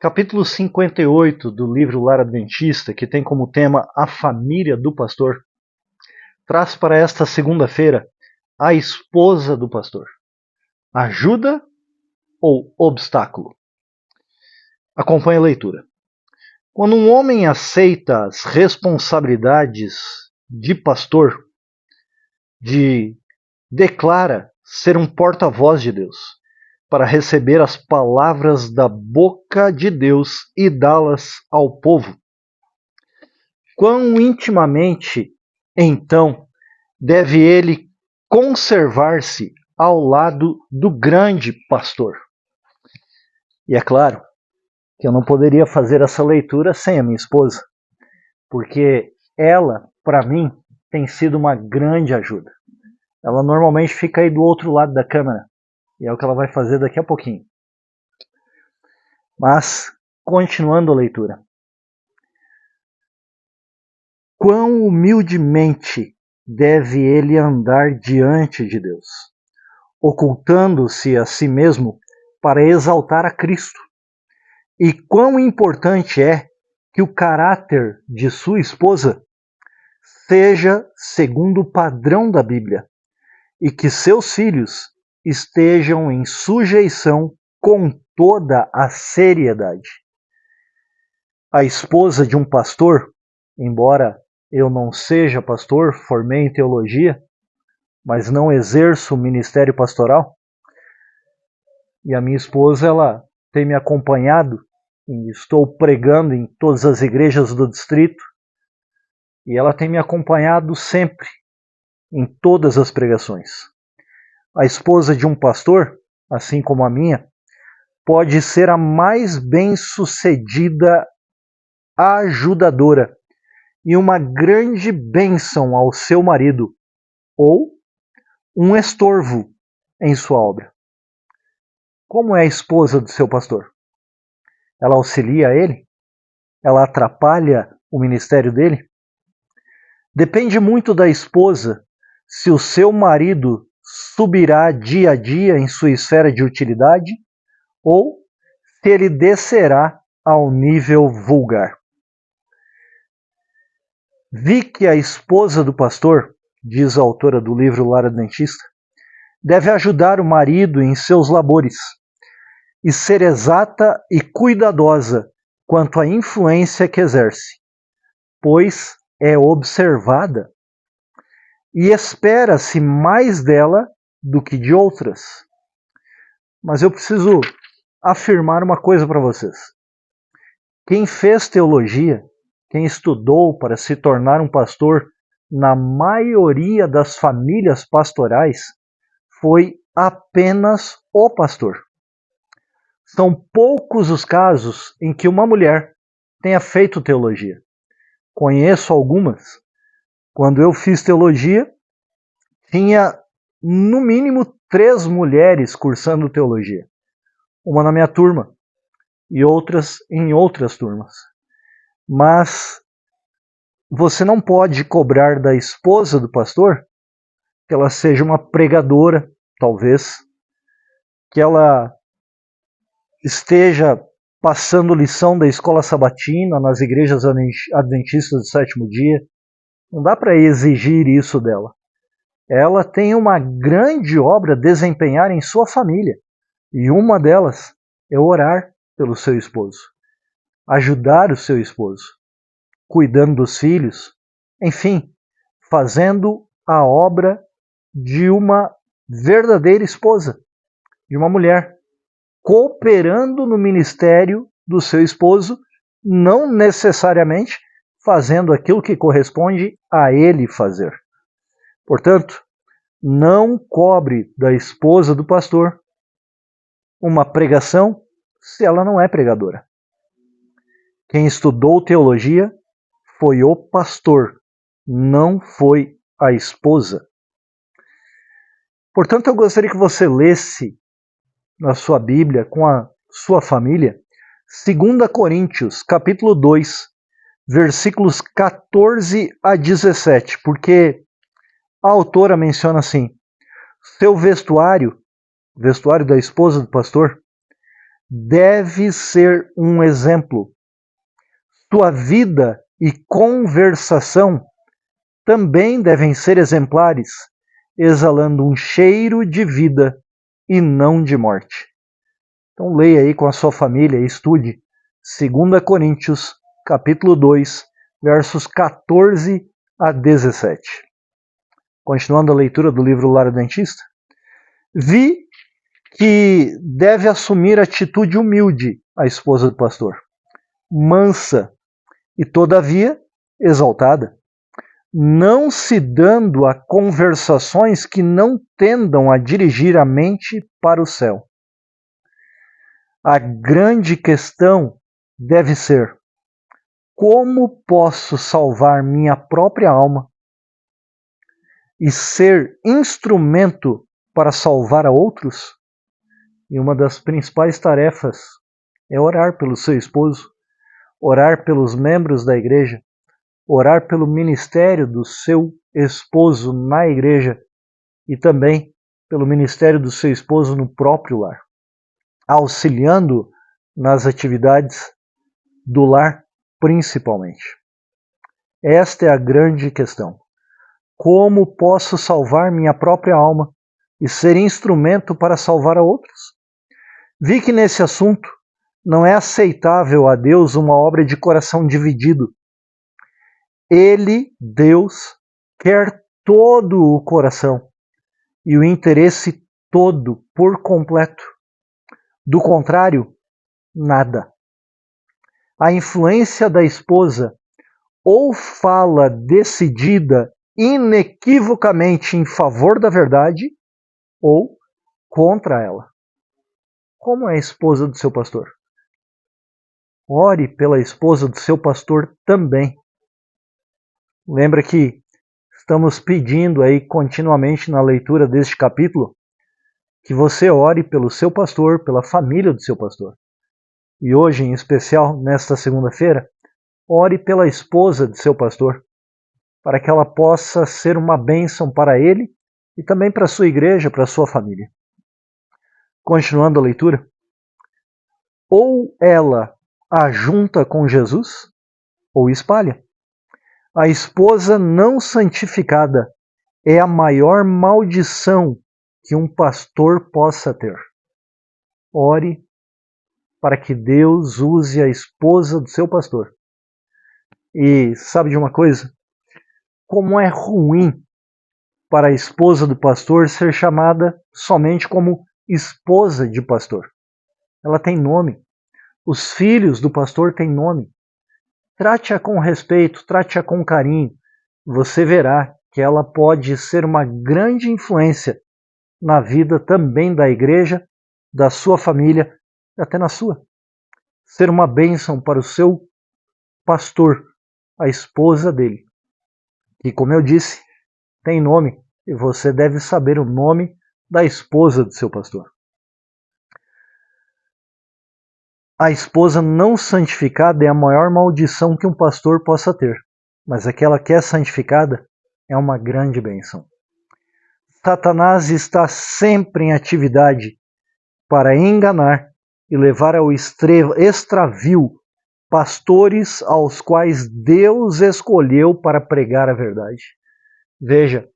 Capítulo 58 do livro Lar Adventista, que tem como tema a família do pastor, traz para esta segunda-feira a esposa do pastor. Ajuda ou obstáculo? Acompanhe a leitura. Quando um homem aceita as responsabilidades de pastor, declara ser um porta-voz de Deus, para receber as palavras da boca de Deus e dá-las ao povo. Quão intimamente, então, deve ele conservar-se ao lado do grande pastor? E é claro que eu não poderia fazer essa leitura sem a minha esposa, porque ela, para mim, tem sido uma grande ajuda. Ela normalmente fica aí do outro lado da câmera, e é o que ela vai fazer daqui a pouquinho. Mas, continuando a leitura. Quão humildemente deve ele andar diante de Deus, ocultando-se a si mesmo para exaltar a Cristo. E quão importante é que o caráter de sua esposa seja segundo o padrão da Bíblia, e que seus filhos estejam em sujeição com toda a seriedade. A esposa de um pastor, embora eu não seja pastor, formei em teologia, mas não exerço o ministério pastoral, e a minha esposa, ela tem me acompanhado, e estou pregando em todas as igrejas do distrito, e ela tem me acompanhado sempre, em todas as pregações. A esposa de um pastor, assim como a minha, pode ser a mais bem-sucedida ajudadora e uma grande bênção ao seu marido, ou um estorvo em sua obra. Como é a esposa do seu pastor? Ela auxilia ele? Ela atrapalha o ministério dele? Depende muito da esposa se o seu marido subirá dia a dia em sua esfera de utilidade ou se ele descerá ao nível vulgar. Vi que a esposa do pastor, diz a autora do livro Lar Adventista, deve ajudar o marido em seus labores e ser exata e cuidadosa quanto à influência que exerce, pois é observada e espera-se mais dela do que de outras. Mas eu preciso afirmar uma coisa para vocês. Quem fez teologia, quem estudou para se tornar um pastor, na maioria das famílias pastorais, foi apenas o pastor. São poucos os casos em que uma mulher tenha feito teologia. Conheço algumas. Quando eu fiz teologia, tinha no mínimo 3 mulheres cursando teologia. Uma na minha turma e outras em outras turmas. Mas você não pode cobrar da esposa do pastor que ela seja uma pregadora, talvez, que ela esteja passando lição da escola sabatina nas igrejas adventistas do sétimo dia. Não dá para exigir isso dela. Ela tem uma grande obra a desempenhar em sua família. E uma delas é orar pelo seu esposo, ajudar o seu esposo, cuidando dos filhos, enfim, fazendo a obra de uma verdadeira esposa, de uma mulher, cooperando no ministério do seu esposo, não necessariamente fazendo aquilo que corresponde a ele fazer. Portanto, não cobre da esposa do pastor uma pregação se ela não é pregadora. Quem estudou teologia foi o pastor, não foi a esposa. Portanto, eu gostaria que você lesse na sua Bíblia, com a sua família, 2 Coríntios, capítulo 2, versículos 14 a 17, porque a autora menciona assim: seu vestuário da esposa do pastor, deve ser um exemplo. Sua vida e conversação também devem ser exemplares, exalando um cheiro de vida e não de morte. Então leia aí com a sua família e estude 2 Coríntios, capítulo 2, versos 14 a 17. Continuando a leitura do livro Lar Adventista, vi que deve assumir atitude humilde a esposa do pastor, mansa e todavia exaltada, não se dando a conversações que não tendam a dirigir a mente para o céu. A grande questão deve ser: como posso salvar minha própria alma e ser instrumento para salvar a outros? E uma das principais tarefas é orar pelo seu esposo, orar pelos membros da igreja, orar pelo ministério do seu esposo na igreja e também pelo ministério do seu esposo no próprio lar, auxiliando nas atividades do lar principalmente. Esta é a grande questão. Como posso salvar minha própria alma e ser instrumento para salvar a outros? Vi que nesse assunto não é aceitável a Deus uma obra de coração dividido. Ele, Deus, quer todo o coração e o interesse todo por completo. Do contrário, nada. A influência da esposa ou fala decidida, inequivocamente em favor da verdade, ou contra ela. Como é a esposa do seu pastor? Ore pela esposa do seu pastor também. Lembra que estamos pedindo aí continuamente na leitura deste capítulo que você ore pelo seu pastor, pela família do seu pastor. E hoje, em especial, nesta segunda-feira, ore pela esposa de seu pastor, para que ela possa ser uma bênção para ele e também para a sua igreja, para a sua família. Continuando a leitura. Ou ela ajunta com Jesus, ou espalha. A esposa não santificada é a maior maldição que um pastor possa ter. Ore para que Deus use a esposa do seu pastor. E sabe de uma coisa? Como é ruim para a esposa do pastor ser chamada somente como esposa de pastor. Ela tem nome. Os filhos do pastor têm nome. Trate-a com respeito, trate-a com carinho. Você verá que ela pode ser uma grande influência na vida também da igreja, da sua família, até na sua. Ser uma bênção para o seu pastor, a esposa dele. E como eu disse, tem nome, e você deve saber o nome da esposa do seu pastor. A esposa não santificada é a maior maldição que um pastor possa ter, mas aquela que é santificada é uma grande bênção. Satanás está sempre em atividade para enganar e levar ao extravio pastores aos quais Deus escolheu para pregar a verdade. Veja,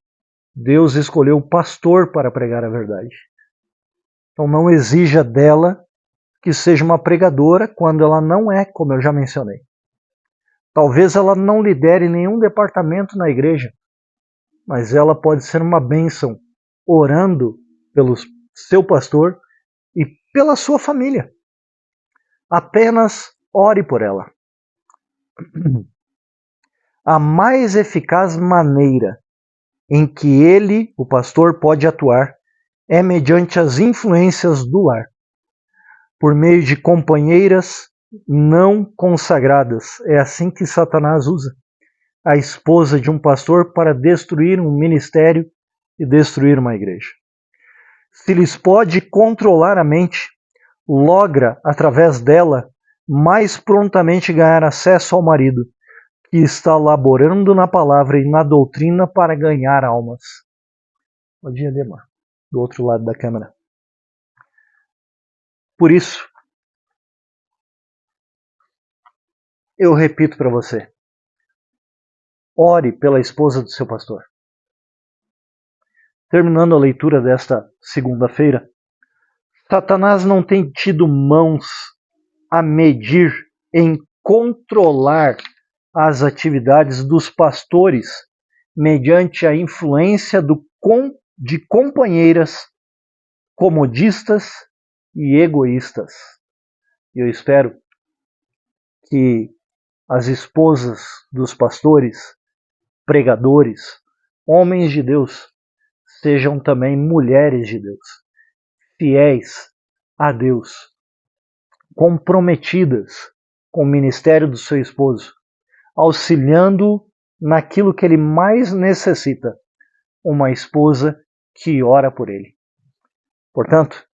Deus escolheu o pastor para pregar a verdade. Então não exija dela que seja uma pregadora quando ela não é, como eu já mencionei. Talvez ela não lidere nenhum departamento na igreja, mas ela pode ser uma bênção orando pelo seu pastor e pela sua família. Apenas ore por ela. A mais eficaz maneira em que ele, o pastor, pode atuar é mediante as influências do lar, por meio de companheiras não consagradas. É assim que Satanás usa a esposa de um pastor para destruir um ministério e destruir uma igreja. Se lhes pode controlar a mente, logra, através dela, mais prontamente ganhar acesso ao marido, que está laborando na palavra e na doutrina para ganhar almas. Pode ir, Ademar, do outro lado da câmera. Por isso, eu repito para você: ore pela esposa do seu pastor. Terminando a leitura desta segunda-feira, Satanás não tem tido mãos a medir em controlar as atividades dos pastores mediante a influência de companheiras comodistas e egoístas. Eu espero que as esposas dos pastores, pregadores, homens de Deus, sejam também mulheres de Deus, fiéis a Deus, comprometidas com o ministério do seu esposo, auxiliando naquilo que ele mais necessita, uma esposa que ora por ele. Portanto,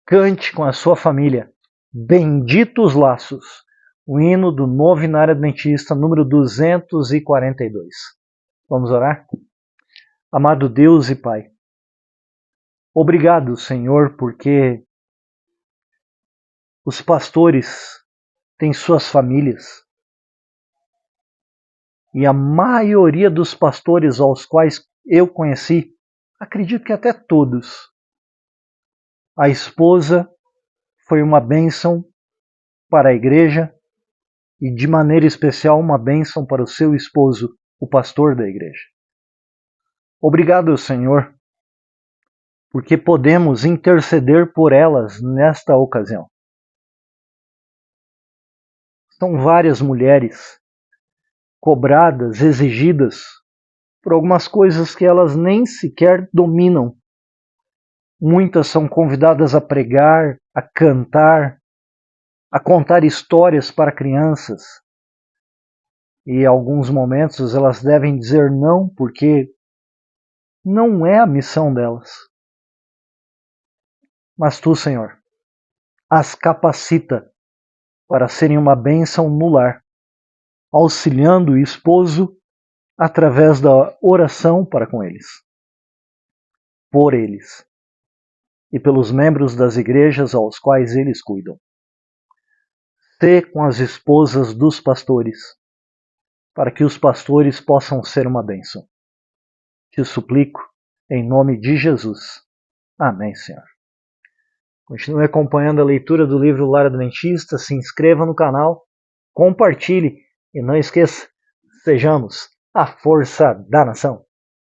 cante com a sua família Benditos Laços, o hino do Novenário Adventista número 242. Vamos orar? Amado Deus e Pai, obrigado, Senhor, porque os pastores têm suas famílias e a maioria dos pastores aos quais eu conheci, acredito que até todos, a esposa foi uma bênção para a igreja e, de maneira especial, uma bênção para o seu esposo, o pastor da igreja. Obrigado, Senhor, porque podemos interceder por elas nesta ocasião. São várias mulheres cobradas, exigidas por algumas coisas que elas nem sequer dominam. Muitas são convidadas a pregar, a cantar, a contar histórias para crianças. E em alguns momentos elas devem dizer não, porque não é a missão delas. Mas tu, Senhor, as capacita para serem uma bênção no lar, auxiliando o esposo através da oração para com eles, por eles e pelos membros das igrejas aos quais eles cuidam. Sê com as esposas dos pastores, para que os pastores possam ser uma bênção. Te suplico, em nome de Jesus. Amém, Senhor. Continue acompanhando a leitura do livro Lar Adventista, se inscreva no canal, compartilhe e não esqueça, sejamos a força da nação.